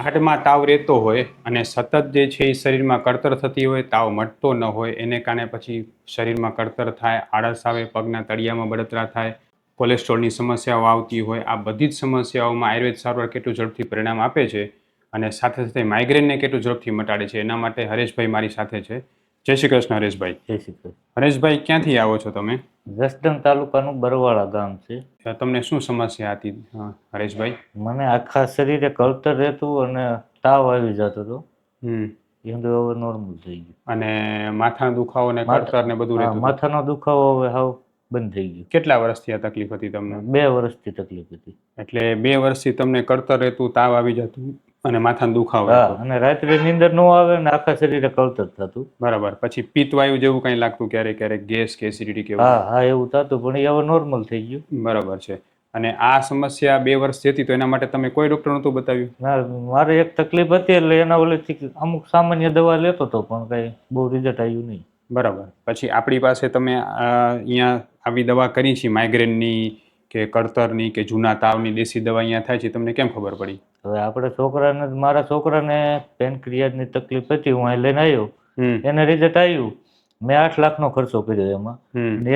હાડમાં તાવ રહેતો હોય અને સતત જે છે એ શરીરમાં કળતર થતી હોય, તાવ મટતો ન હોય, એને કારણે પછી શરીરમાં કળતર થાય, આળસ આવે, પગના તળિયામાં બળતરા થાય, કોલેસ્ટ્રોલની સમસ્યાઓ આવતી હોય, આ બધી જ સમસ્યાઓમાં આયુર્વેદ સારવાર કેટલું ઝડપથી પરિણામ આપે છે અને સાથે સાથે માઇગ્રેનને કેટલું ઝડપથી મટાડે છે, એના માટે હરેશભાઈ મારી સાથે છે. જય શ્રી કૃષ્ણ હરેશભાઈ. જય શ્રી કૃષ્ણ. હરેશભાઈ, ક્યાંથી આવો છો તમે? જસદણ તાલુકાનું બરવાળા ગામ છે. તમને શું સમસ્યા હતી હરેશભાઈ? મને આખા શરીરે કળતર રહેતું અને તાવ આવી જતો હતો. એ હવે નોર્મલ થઈ ગયું. અને માથાનો દુખાવો ને કળતર ને બધું રહેતું? માથાનો દુખાવો હવે હાવ બંધ થઈ ગયું. કેટલા વર્ષથી આ તકલીફ હતી તમને? 2 વર્ષથી તકલીફ હતી. એટલે 2 વર્ષથી તમને કળતર રહેતું, તાવ આવી જતું અને માથાનો દુખાવો રહેતો? અને રાત્રે નીંદર ન આવે ને આખા શરીરે કળતર થતું. બરાબર. પછી પિત્તવાયુ જેવું કંઈ લાગતું ક્યારેક ક્યારેક, ગેસ કે એસિડિટી કેવું? હા, એવું થતું, પણ એ હવે નોર્મલ થઈ ગયું. બરાબર છે. અને આ સમસ્યા 2 વર્ષથી હતી તો એના માટે તમે કોઈ ડોક્ટર નહોતું બતાવ્યું? ના, મારે એક તકલીફ હતી એટલે એના ઓલેથી અમુક સામાન્ય દવા લેતો હતો, પણ કઈ બહુ રિઝલ્ટ આવ્યું નહીં. બરાબર. પછી આપણી પાસે તમે અહીંયા આવી દવા કરી છે માઇગ્રેનની કે કળતરની કે જૂના તાવની દેશી દવા અહીંયા થાય છે, તમને કેમ ખબર પડી? હવે આપણે મારા છોકરાને પેનક્રિયાની તકલીફ હતી, હું અહીં લઈને આવ્યો, એને રિઝલ્ટ આવ્યું. મેં 8 લાખનો ખર્ચો કર્યો એમાં.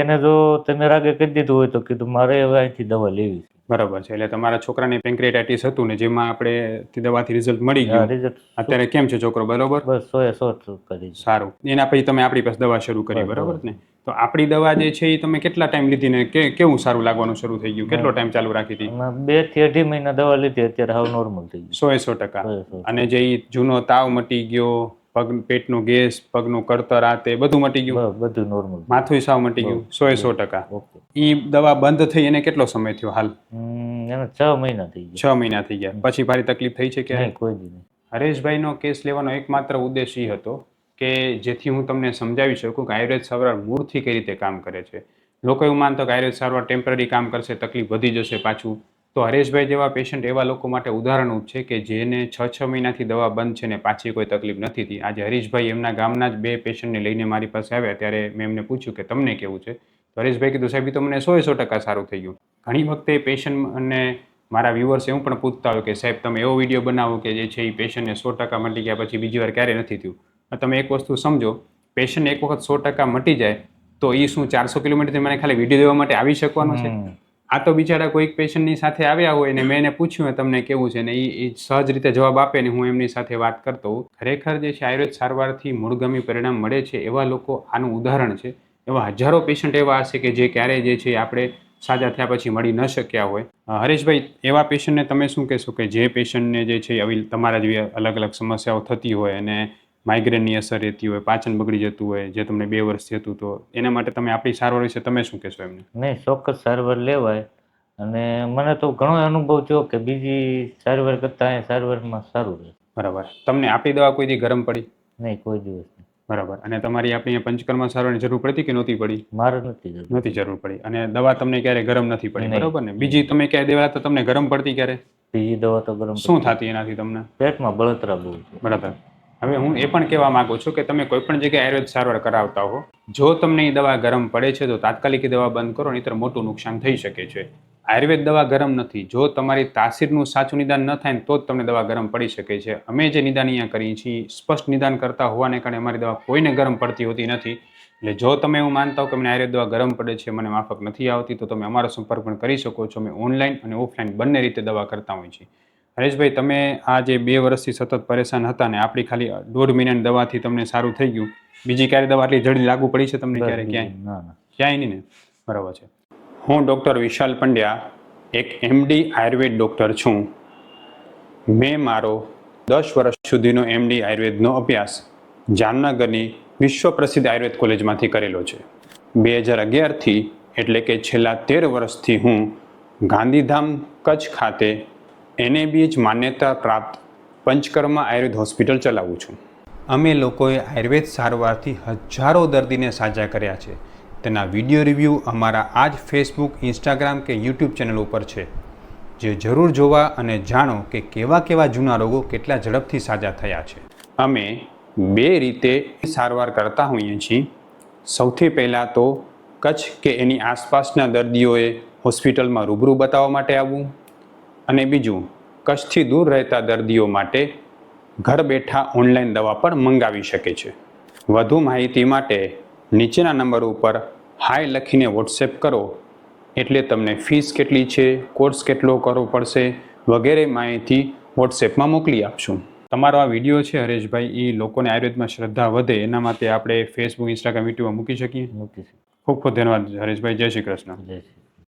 એને જો તમે રાગે કહી દીધું હોય તો કીધું મારે હવે અહીંથી દવા લેવી. બરાબર છે. એટલે તમારા છોકરાને પેન્ક્રિયાટાઇટિસ હતું ને, જેમાં આપણે તે દવાથી રિઝલ્ટ મળી ગયું. અત્યારે કેમ છે છોકરો? બરોબર, બસ 100% કરી. સારું. એના પછી તમે આપણી પાસે દવા શરૂ કરી, બરાબર ને? તો આપણી દવા જે છે એ તમે કેટલા ટાઈમ લીધી ને કેવું સારું લાગવાનું શરૂ થઈ ગયું? કેટલો ટાઈમ ચાલુ રાખી હતી? 2 થી 2.5 મહિના દવા લીધી, અત્યારે હાવ નોર્મલ થઈ ગયું. 100%. અને જે જૂનો તાવ મટી ગયો, પેટનો ગેસ, પગનું કળતર, આ તે બધું મટી ગયું? બધું નોર્મલ. માથું સાવ મટી ગયું? 100%. ઈ દવા બંધ થઈ એને કેટલો સમય થયો હાલ? એને 6 મહિના થઈ ગયા. 6 મહિના થઈ ગયા. પછી ભારી તકલીફ થઈ છે કે? કોઈ જ નહીં. હરેશભાઈનો કેસ લેવાનો એકમાત્ર ઉદ્દેશ એ હતો કે જેથી હું તમને સમજાવી શકું કે આયુર્વેદ સારવાર મૂળથી કઈ રીતે કામ કરે છે. લોકો એવું માનતો કે આયુર્વેદ સારવાર ટેમ્પરરી કામ કરશે, તકલીફ વધી જશે પાછું. તો હરેશભાઈ જેવા પેશન્ટ એવા લોકો માટે ઉદાહરણરૂપ છે કે જેને 6 મહિનાથી દવા બંધ છે ને પાછી કોઈ તકલીફ નથી થતી. આજે હરીશભાઈ એમના ગામના જ 2 પેશન્ટને લઈને મારી પાસે આવ્યા, ત્યારે મેં એમને પૂછ્યું કે તમને કેવું છે? તો હરેશભાઈ કીધું, સાહેબ તો મને 100% સારું થઈ ગયું. ઘણી વખતે પેશન્ટ અને મારા વ્યુઅર્સ એવું પણ પૂછતા હોય કે સાહેબ તમે એવો વિડીયો બનાવો કે જે છે એ પેશન્ટને 100% મટી ગયા પછી બીજી વાર ક્યારે નથી થયું. તમે એક વસ્તુ સમજો, પેશન્ટ એક વખત 100% મટી જાય તો એ શું 400 કિલોમીટરથી મને ખાલી વિડીયો દેવા માટે આવી શકવાનો છે? આ તો બિચારા કોઈક પેશન્ટની સાથે આવ્યા હોય ને મેં એને પૂછ્યું તમને કેવું છે ને એ સહજ રીતે જવાબ આપે ને હું એમની સાથે વાત કરતો હોઉં. ખરેખર જે છે આયુર્વેદ સારવારથી મૂળગામી પરિણામ મળે છે એવા લોકો આનું ઉદાહરણ છે. એવા હજારો પેશન્ટ એવા હશે કે જે ક્યારેય જે છે આપણે સાજા થયા પછી મળી ન શક્યા હોય. હરેશભાઈ, એવા પેશન્ટને તમે શું કહેશો કે જે પેશન્ટને જે છે આવી તમારા જેવી અલગ અલગ સમસ્યાઓ થતી હોય અને માઇગ્રેનની અસર રહેતી હોય, પાચન બગડી જતું હોય, જે તમને 2 વર્ષથી હતું, તો એના માટે તમે આપણી સારવાર વિશે તમે શું કહેશો એમને? નહીં, ચોક્કસ સારવાર લેવાય. અને મને તો ઘણો અનુભવ થયો કે બીજી સારવાર કરતાં અહીં સારવારમાં સારું રહે. બરાબર. તમને આપણી દવા કોઈ દી ગરમ પડી? નહીં, કોઈ દિવસ નહીં. બરાબર. અને તમારી આપણી અહીંયા પંચકર્મ સારવારની જરૂર પડતી કે નહોતી પડી? મારે નથી જરૂર પડી. અને દવા તમને ક્યારે ગરમ નથી પડી, બરાબર ને? બીજી તમે ક્યારે દેવા તો તમને ગરમ પડતી ક્યારે? બીજી દવા તો ગરમ. શું થતી એનાથી તમને? પેટમાં બળતરા બહુ. બરાબર. હવે હું એ પણ કહેવા માંગુ છું કે તમે કોઈ પણ જગ્યાએ આયુર્વેદ સારવાર કરાવતા હો, જો તમને એ દવા ગરમ પડે છે તો તાત્કાલિક દવા બંધ કરો, નહીંતર મોટું નુકસાન થઈ શકે છે. આયુર્વેદ દવા ગરમ નથી. જો તમારી તાસીરનું સાચું નિદાન ન થાય ને તો જ તમને દવા ગરમ પડી શકે છે. અમે જે નિદાન અહીંયા કરીએ છીએ સ્પષ્ટ નિદાન કરતા હોવાને કારણે અમારી દવા કોઈને ગરમ પડતી હોતી નથી. એટલે જો તમે એવું માનતા હો કે મને આયુર્વેદ દવા ગરમ પડે છે, મને માફક નથી આવતી, તો તમે અમારો સંપર્ક પણ કરી શકો છો. અમે ઓનલાઈન અને ઓફલાઈન બંને રીતે દવા કરતા હોઈએ છીએ. હરેશભાઈ, તમે આ જે 2 વર્ષથી સતત પરેશાન હતા ને આપણી ખાલી 1.5 મહિનાની દવાથી તમને સારું થઈ ગયું, બીજી ક્યારે દવા આટલી જલ્દી લાગુ પડી છે તમને ક્યારે? ક્યાંય નહીં ને? બરાબર છે. હું ડૉક્ટર વિશાલ પંડ્યા એક MD આયુર્વેદ ડૉક્ટર છું. મેં મારો 10 વર્ષ સુધીનો MD આયુર્વેદનો અભ્યાસ જામનગરની વિશ્વ પ્રસિદ્ધ આયુર્વેદ કોલેજમાંથી કરેલો છે. 2011થી એટલે કે છેલ્લા 13 વર્ષથી હું ગાંધીધામ કચ્છ ખાતે NABH માન્યતા પ્રાપ્ત પંચકર્મા આયુર્વેદ હોસ્પિટલ ચલાવું છું. અમે લોકોએ આયુર્વેદ સારવારથી હજારો દર્દીને સાજા કર્યા છે. તેના વિડીયો રિવ્યૂ અમારા આ જ ફેસબુક, ઇન્સ્ટાગ્રામ કે યુટ્યુબ ચેનલ ઉપર છે, જે જરૂર જોવા અને જાણો કે કેવા કેવા જૂના રોગો કેટલા ઝડપથી સાજા થયા છે. અમે 2 રીતે સારવાર કરતા હોઈએ છીએ. સૌથી પહેલાં તો કચ્છ કે એની આસપાસના દર્દીઓએ હોસ્પિટલમાં રૂબરૂ બતાવવા માટે આવવું, અને બીજું કચ્છથી દૂર રહેતા દર્દીઓ માટે ઘર બેઠા ઓનલાઈન દવા પણ મંગાવી શકે છે. વધુ માહિતી માટે નીચેના નંબર ઉપર હાય લખીને વોટ્સએપ કરો એટલે તમને ફીસ કેટલી છે, કોર્સ કેટલો કરવો પડશે વગેરે માહિતી વોટ્સએપમાં મોકલી આપશું. તમારો આ વિડીયો છે હરેશભાઈ, એ લોકોને આયુર્વેદમાં શ્રદ્ધા વધે એના માટે આપણે ફેસબુક, ઇન્સ્ટાગ્રામ, યુટ્યુબમાં મૂકી શકીએ. મૂકી છે. ખૂબ ખૂબ ધન્યવાદ હરેશભાઈ. જય શ્રી કૃષ્ણ. જય શ્રી